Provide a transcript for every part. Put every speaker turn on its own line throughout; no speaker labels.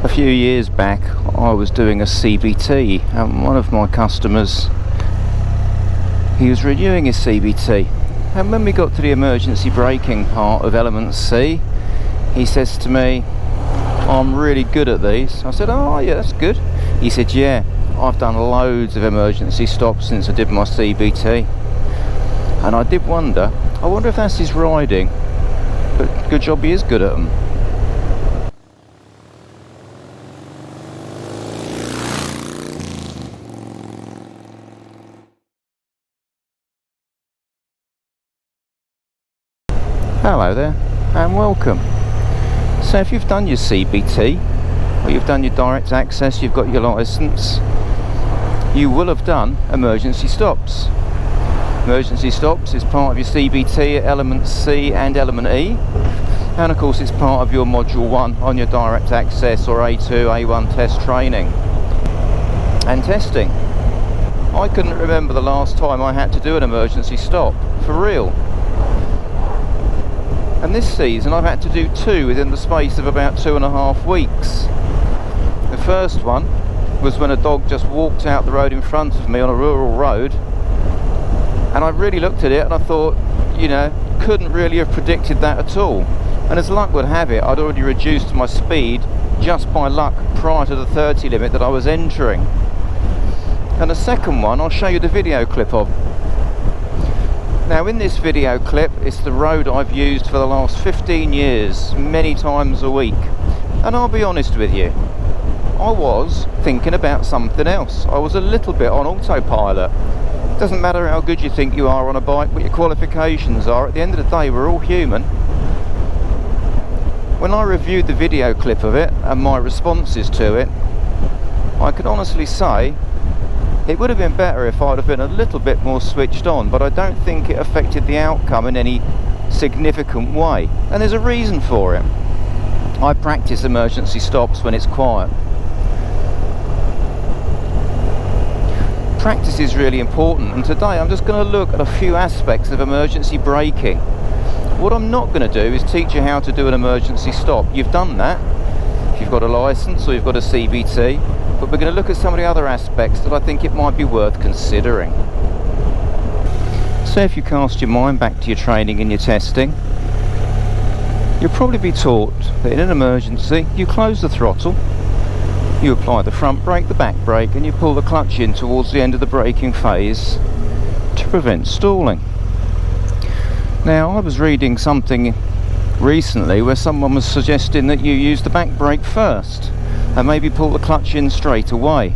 A few years back I was doing a CBT and one of my customers, he was renewing his CBT, and when we got to the emergency braking part of element C, he says to me, "I'm really good at these." I said, "Oh yeah, that's good." He said, "Yeah, I've done loads of emergency stops since I did my CBT." And I did wonder, I wonder if that's his riding, but good job he is good at them. Hello there and welcome. So if you've done your CBT or you've done your direct access, you've got your licence, you will have done emergency stops. Emergency stops is part of your CBT at element C and element E, and of course it's part of your module 1 on your direct access or A2, A1 test training and testing. I couldn't remember the last time I had to do an emergency stop, for real. And this season I've had to do 2 within the space of about 2.5 weeks. The first one was when a dog just walked out the road in front of me on a rural road, and I really looked at it and I thought, you know, couldn't really have predicted that at all. And as luck would have it, I'd already reduced my speed just by luck prior to the 30 limit that I was entering. And the second one I'll show you the video clip of. Now in this video clip, it's the road I've used for the last 15 years, many times a week. And I'll be honest with you, I was thinking about something else. I was a little bit on autopilot. Doesn't matter how good you think you are on a bike, what your qualifications are, at the end of the day we're all human. When I reviewed the video clip of it and my responses to it, I can honestly say it would have been better if I'd have been a little bit more switched on, but I don't think it affected the outcome in any significant way. And there's a reason for it. I practice emergency stops when it's quiet. Practice is really important, and today I'm just going to look at a few aspects of emergency braking. What I'm not going to do is teach you how to do an emergency stop. You've done that if you've got a licence or you've got a CBT. But we're going to look at some of the other aspects that I think it might be worth considering. So if you cast your mind back to your training and your testing, you'll probably be taught that in an emergency you close the throttle, you apply the front brake, the back brake, and you pull the clutch in towards the end of the braking phase to prevent stalling. Now I was reading something recently where someone was suggesting that you use the back brake first and maybe pull the clutch in straight away.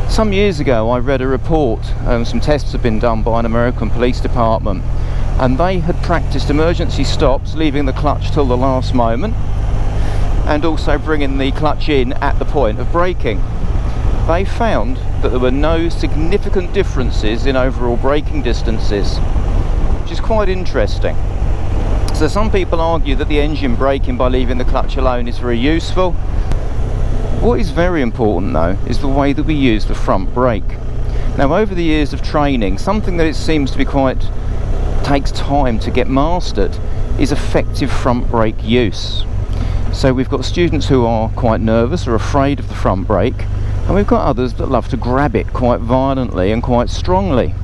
Some years ago I read a report, some tests had been done by an American police department, and they had practiced emergency stops, leaving the clutch till the last moment and also bringing the clutch in at the point of braking. They found that there were no significant differences in overall braking distances, which is quite interesting. So some people argue that the engine braking by leaving the clutch alone is very useful. What is very important though is the way that we use the front brake. Now over the years of training, something that it seems to be takes time to get mastered is effective front brake use. So we've got students who are quite nervous or afraid of the front brake, and we've got others that love to grab it quite violently and quite strongly.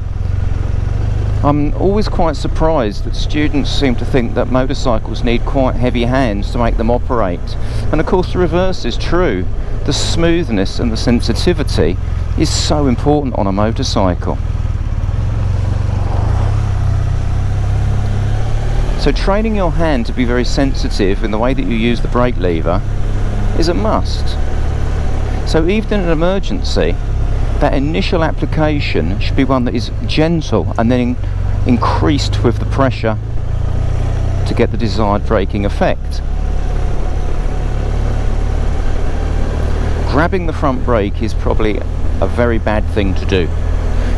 I'm always quite surprised that students seem to think that motorcycles need quite heavy hands to make them operate. And of course the reverse is true. The smoothness and the sensitivity is so important on a motorcycle. So training your hand to be very sensitive in the way that you use the brake lever is a must. So even in an emergency, that initial application should be one that is gentle and then increased with the pressure to get the desired braking effect. Grabbing the front brake is probably a very bad thing to do,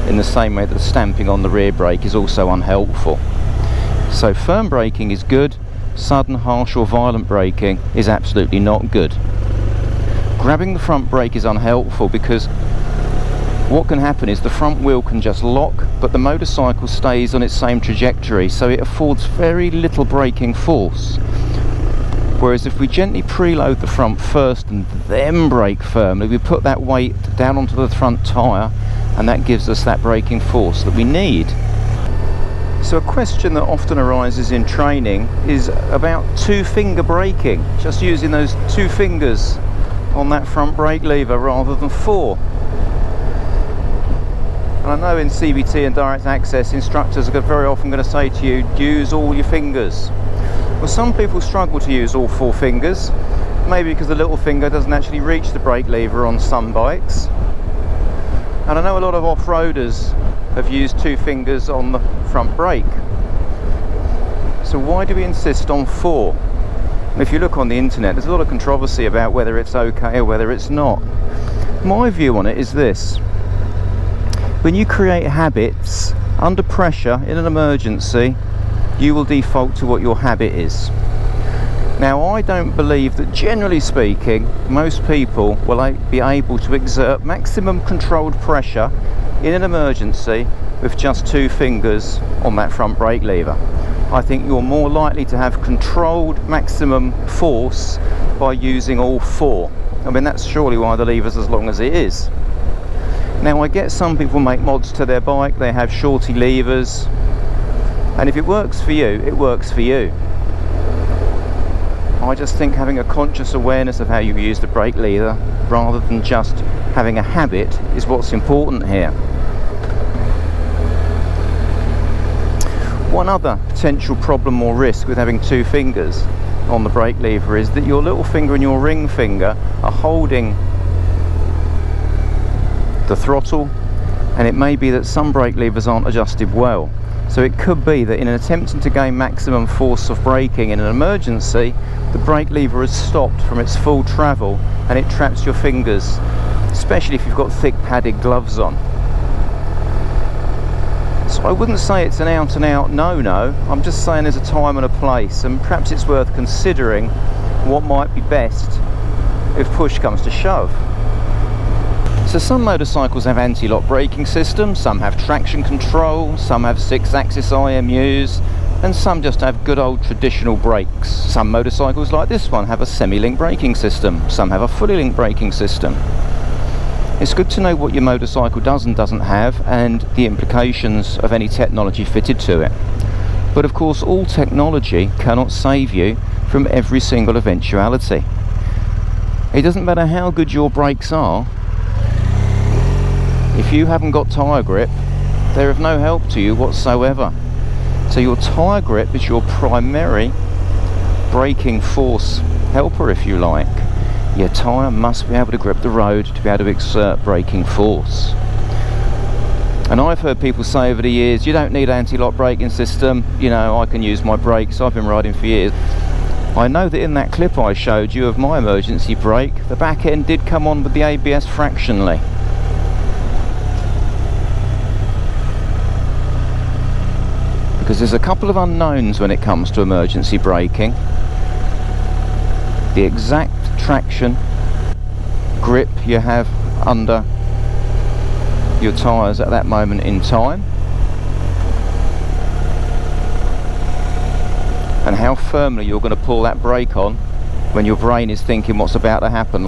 in the same way that stamping on the rear brake is also unhelpful. So firm braking is good, sudden, harsh or violent braking is absolutely not good. Grabbing the front brake is unhelpful because what can happen is the front wheel can just lock, but the motorcycle stays on its same trajectory, so it affords very little braking force. Whereas if we gently preload the front first and then brake firmly, we put that weight down onto the front tyre, and that gives us that braking force that we need. So a question that often arises in training is about two-finger braking, just using those 2 fingers on that front brake lever rather than 4. And I know in CVT and direct access, instructors are very often going to say to you, use all your fingers. Well, some people struggle to use all 4 fingers, maybe because the little finger doesn't actually reach the brake lever on some bikes. And I know a lot of off-roaders have used 2 fingers on the front brake. So why do we insist on 4? And if you look on the internet, there's a lot of controversy about whether it's okay or whether it's not. My view on it is this: when you create habits under pressure in an emergency, you will default to what your habit is. Now, I don't believe that, generally speaking, most people will be able to exert maximum controlled pressure in an emergency with just 2 fingers on that front brake lever. I think you're more likely to have controlled maximum force by using all 4. I mean, that's surely why the lever's as long as it is. Now, I get some people make mods to their bike, they have shorty levers, and if it works for you, it works for you. I just think having a conscious awareness of how you use the brake lever rather than just having a habit is what's important here. One other potential problem or risk with having 2 fingers on the brake lever is that your little finger and your ring finger are holding the throttle, and it may be that some brake levers aren't adjusted well. So it could be that in attempting to gain maximum force of braking in an emergency, the brake lever is stopped from its full travel and it traps your fingers, especially if you've got thick padded gloves on. So I wouldn't say it's an out and out no-no, I'm just saying there's a time and a place, and perhaps it's worth considering what might be best if push comes to shove. So some motorcycles have anti-lock braking systems, some have traction control, some have 6-axis IMUs, and some just have good old traditional brakes. Some motorcycles like this one have a semi-link braking system, some have a fully linked braking system. It's good to know what your motorcycle does and doesn't have, and the implications of any technology fitted to it. But of course, all technology cannot save you from every single eventuality. It doesn't matter how good your brakes are, if you haven't got tyre grip, they're of no help to you whatsoever. So your tyre grip is your primary braking force helper, if you like. Your tyre must be able to grip the road to be able to exert braking force. And I've heard people say over the years, you don't need an anti-lock braking system, you know, I can use my brakes, I've been riding for years. I know that in that clip I showed you of my emergency brake, the back end did come on with the ABS fractionally. Because there's a couple of unknowns when it comes to emergency braking. The exact traction grip you have under your tyres at that moment in time, and how firmly you're going to pull that brake on when your brain is thinking what's about to happen.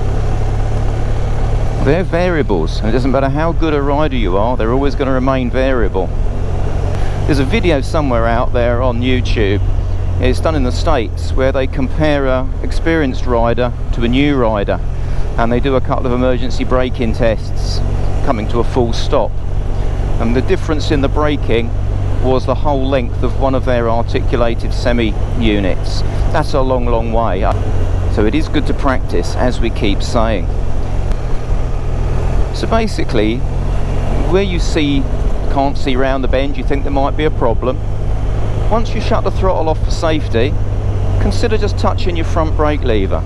They're variables, and it doesn't matter how good a rider you are, they're always going to remain variable. There's a video somewhere out there on YouTube, it's done in the States, where they compare an experienced rider to a new rider, and they do a couple of emergency braking tests coming to a full stop, and the difference in the braking was the whole length of one of their articulated semi units. That's a long way, so it is good to practice, as we keep saying. So basically, where you can't see round the bend, you think there might be a problem, once you shut the throttle off for safety, consider just touching your front brake lever.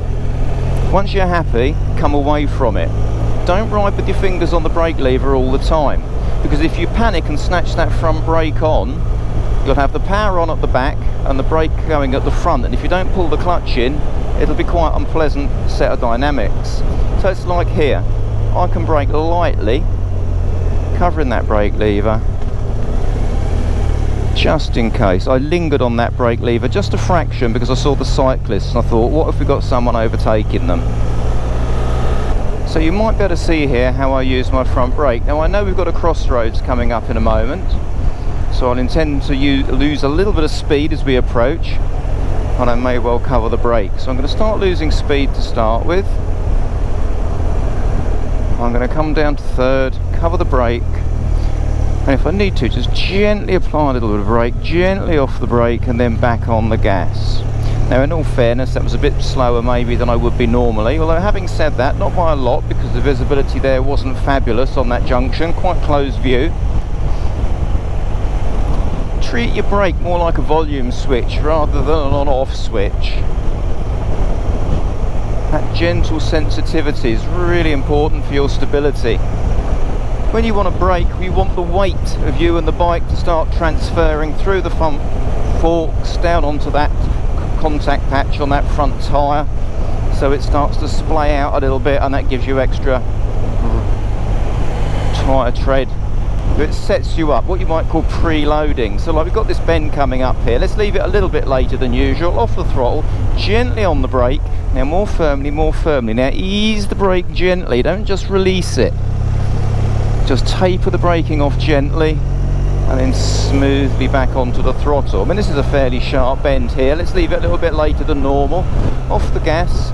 Once you're happy, come away from it. Don't ride with your fingers on the brake lever all the time, because if you panic and snatch that front brake on, you'll have the power on at the back and the brake going at the front, and if you don't pull the clutch in, it'll be quite an unpleasant set of dynamics. So it's like here, I can brake lightly, covering that brake lever, just in case. I lingered on that brake lever just a fraction because I saw the cyclists and I thought, what if we got someone overtaking them? So you might be able to see here how I use my front brake. Now I know we've got a crossroads coming up in a moment, so I'll intend to lose a little bit of speed as we approach, and I may well cover the brake. So I'm going to start losing speed to start with. I'm going to come down to third, cover the brake, and if I need to, just gently apply a little bit of brake, gently off the brake, and then back on the gas. Now in all fairness, that was a bit slower maybe than I would be normally, although having said that, not by a lot, because the visibility there wasn't fabulous on that junction, quite close view. Treat your brake more like a volume switch rather than an on-off switch. That gentle sensitivity is really important for your stability. When you want to brake, you want the weight of you and the bike to start transferring through the front forks down onto that contact patch on that front tyre, so it starts to splay out a little bit, and that gives you extra tyre tread. It sets you up, what you might call preloading. So like we've got this bend coming up here, let's leave it a little bit later than usual, off the throttle, gently on the brake, now more firmly, now ease the brake gently, don't just release it, just taper the braking off gently, and then smoothly back onto the throttle. I mean, this is a fairly sharp bend here. Let's leave it a little bit later than normal. Off the gas,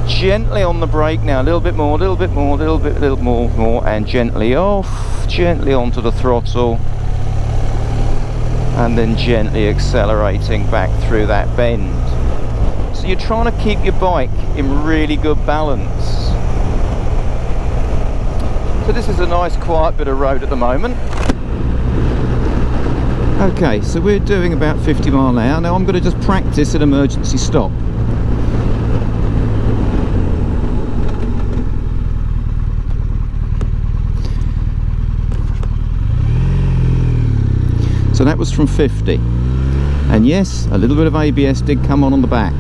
gently on the brake now, a little bit more, and gently off, gently onto the throttle, and then gently accelerating back through that bend. So you're trying to keep your bike in really good balance. So this is a nice quiet bit of road at the moment. Okay, so we're doing about 50 miles an hour. Now I'm going to just practice an emergency stop. So that was from 50. And yes, a little bit of ABS did come on the back.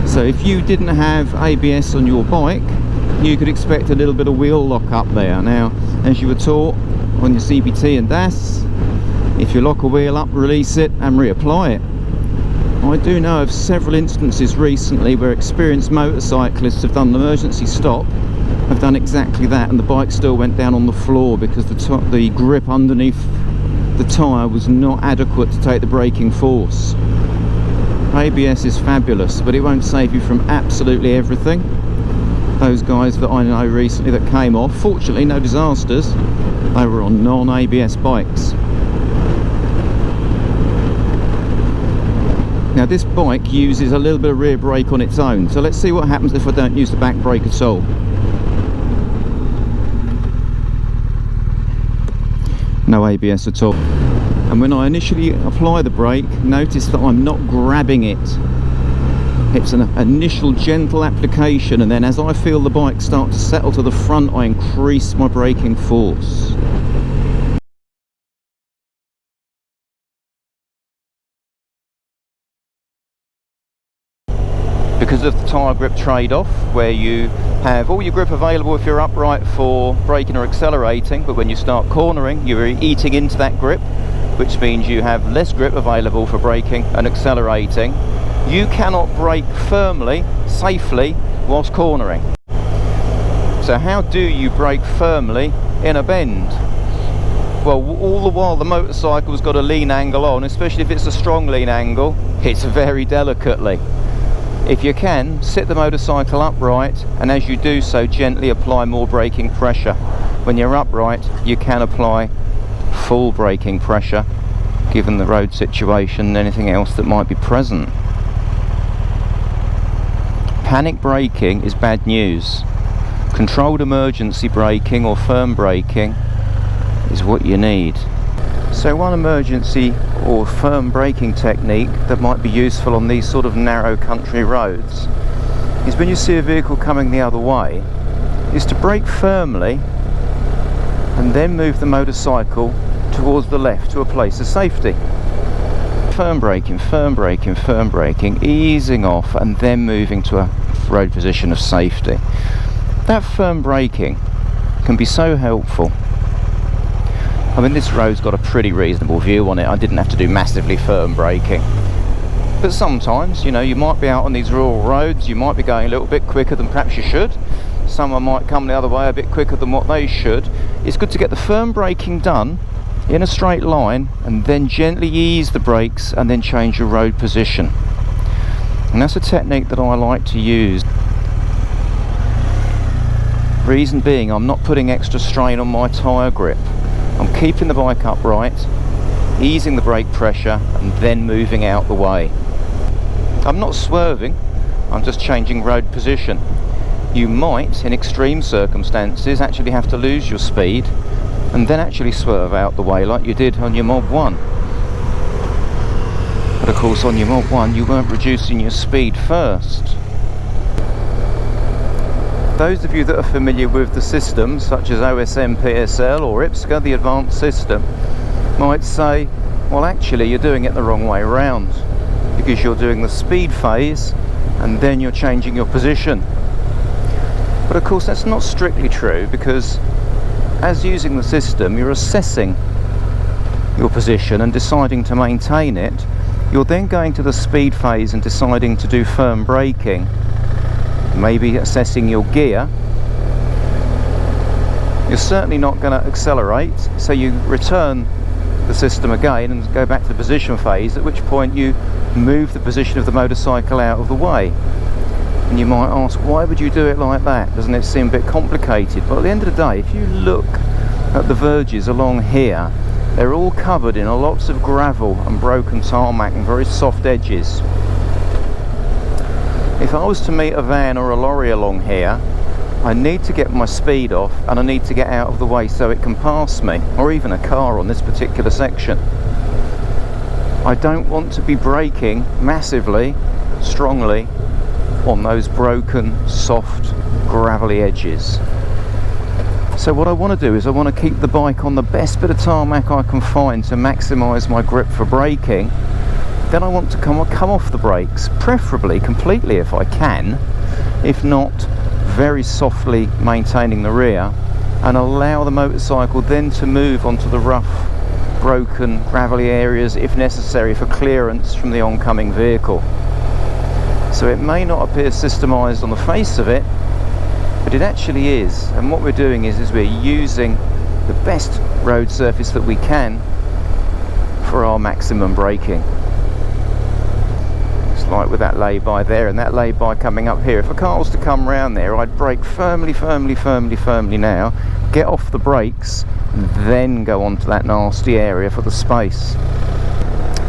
So if you didn't have ABS on your bike, you could expect a little bit of wheel lock up there. Now, as you were taught on your CBT and DAS, if you lock a wheel up, release it and reapply it. I do know of several instances recently where experienced motorcyclists have done an emergency stop, have done exactly that, and the bike still went down on the floor because the grip underneath the tyre was not adequate to take the braking force. ABS is fabulous, but it won't save you from absolutely everything. Those guys that I know recently that came off, fortunately no disasters, they were on non-ABS bikes. Now this bike uses a little bit of rear brake on its own, so let's see what happens if I don't use the back brake at all. No ABS at all. And when I initially apply the brake, notice that I'm not grabbing it. It's an initial gentle application, and then as I feel the bike start to settle to the front, I increase my braking force. Because of the tyre grip trade-off, where you have all your grip available if you're upright for braking or accelerating, but when you start cornering, you're eating into that grip, which means you have less grip available for braking and accelerating. You cannot brake firmly, safely, whilst cornering. So how do you brake firmly in a bend? Well, all the while the motorcycle's got a lean angle on, especially if it's a strong lean angle, hits very delicately. If you can, sit the motorcycle upright, and as you do so, gently apply more braking pressure. When you're upright, you can apply full braking pressure, given the road situation and anything else that might be present. Panic braking is bad news. Controlled emergency braking or firm braking is what you need. So one emergency or firm braking technique that might be useful on these sort of narrow country roads is when you see a vehicle coming the other way, is to brake firmly and then move the motorcycle towards the left to a place of safety. Firm braking, easing off and then moving to a road position of safety. That firm braking can be so helpful. I mean, this road's got a pretty reasonable view on it. I didn't have to do massively firm braking. But sometimes, you know, you might be out on these rural roads, you might be going a little bit quicker than perhaps you should. Someone might come the other way a bit quicker than what they should. It's good to get the firm braking done in a straight line and then gently ease the brakes and then change your road position. And that's a technique that I like to use. Reason being, I'm not putting extra strain on my tyre grip. I'm keeping the bike upright, easing the brake pressure and then moving out the way. I'm not swerving, I'm just changing road position. You might, in extreme circumstances, actually have to lose your speed and then actually swerve out the way like you did on your Mod 1. But of course on your Mod 1 you weren't reducing your speed first. Those of you that are familiar with the systems such as OSM PSL or IPSCA, the advanced system, might say, well actually you're doing it the wrong way around, because you're doing the speed phase and then you're changing your position. But of course that's not strictly true, because as using the system you're assessing your position and deciding to maintain it. You're then going to the speed phase and deciding to do firm braking, maybe assessing your gear. You're certainly not going to accelerate, so you return the system again and go back to the position phase, at which point you move the position of the motorcycle out of the way. And you might ask, why would you do it like that? Doesn't it seem a bit complicated? But at the end of the day, if you look at the verges along here, they're all covered in lots of gravel and broken tarmac and very soft edges. If I was to meet a van or a lorry along here, I need to get my speed off and I need to get out of the way so it can pass me, or even a car on this particular section. I don't want to be braking massively, strongly on those broken, soft, gravelly edges. So what I want to do is I want to keep the bike on the best bit of tarmac I can find to maximise my grip for braking. Then I want to come off the brakes, preferably completely if I can, if not very softly maintaining the rear, and allow the motorcycle then to move onto the rough, broken, gravelly areas if necessary for clearance from the oncoming vehicle. So it may not appear systemised on the face of it, but it actually is. And what we're doing is we're using the best road surface that we can for our maximum braking. It's like with that lay-by there and that lay-by coming up here. If a car was to come round there, I'd brake firmly now, get off the brakes, and then go onto that nasty area for the space.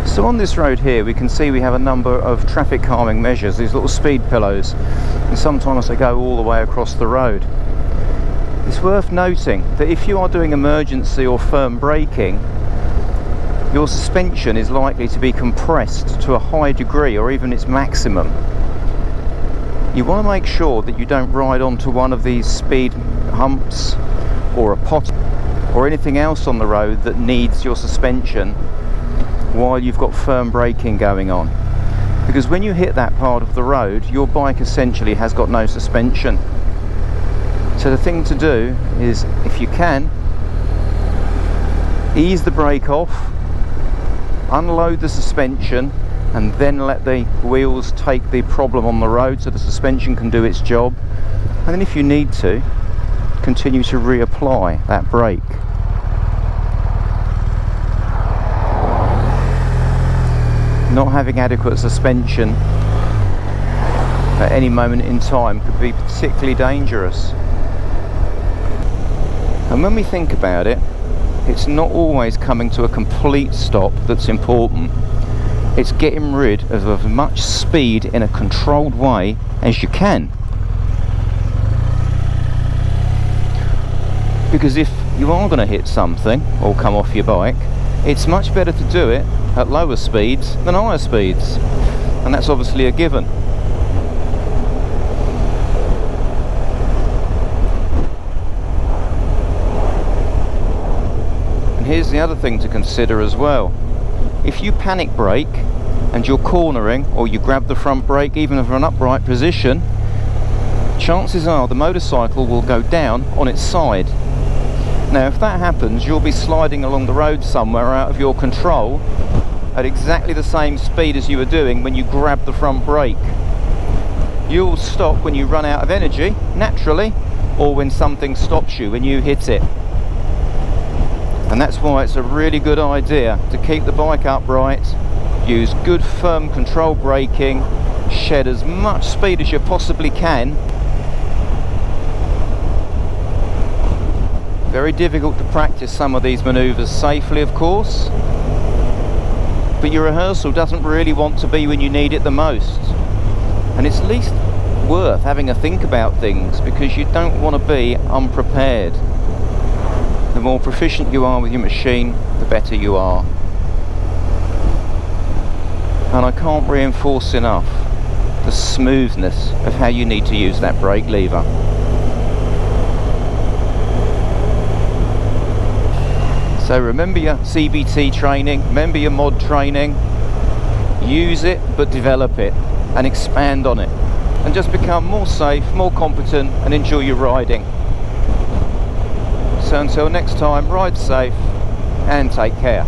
So on this road here we can see we have a number of traffic calming measures, these little speed pillows, and sometimes they go all the way across the road. It's worth noting that if you are doing emergency or firm braking, your suspension is likely to be compressed to a high degree or even its maximum. You want to make sure that you don't ride onto one of these speed humps or a pot or anything else on the road that needs your suspension while you've got firm braking going on, because when you hit that part of the road your bike essentially has got no suspension. So the thing to do is, if you can, ease the brake off, unload the suspension, and then let the wheels take the problem on the road so the suspension can do its job, and then if you need to, continue to reapply that brake. Not having adequate suspension at any moment in time could be particularly dangerous. And when we think about it, it's not always coming to a complete stop that's important. It's getting rid of as much speed in a controlled way as you can. Because if you are going to hit something or come off your bike, it's much better to do it at lower speeds than higher speeds, and that's obviously a given. And here's the other thing to consider as well. If you panic brake and you're cornering, or you grab the front brake even from an upright position, chances are the motorcycle will go down on its side. Now if that happens, you'll be sliding along the road somewhere out of your control at exactly the same speed as you were doing when you grabbed the front brake. You'll stop when you run out of energy, naturally, or when something stops you, when you hit it. And that's why it's a really good idea to keep the bike upright, use good firm control braking, shed as much speed as you possibly can. Very difficult to practice some of these manoeuvres safely, of course, but your rehearsal doesn't really want to be when you need it the most. And it's least worth having a think about things, because you don't want to be unprepared. The more proficient you are with your machine, the better you are. And I can't reinforce enough the smoothness of how you need to use that brake lever. So remember your CBT training, remember your mod training, use it but develop it and expand on it, and just become more safe, more competent, and enjoy your riding. So until next time, ride safe and take care.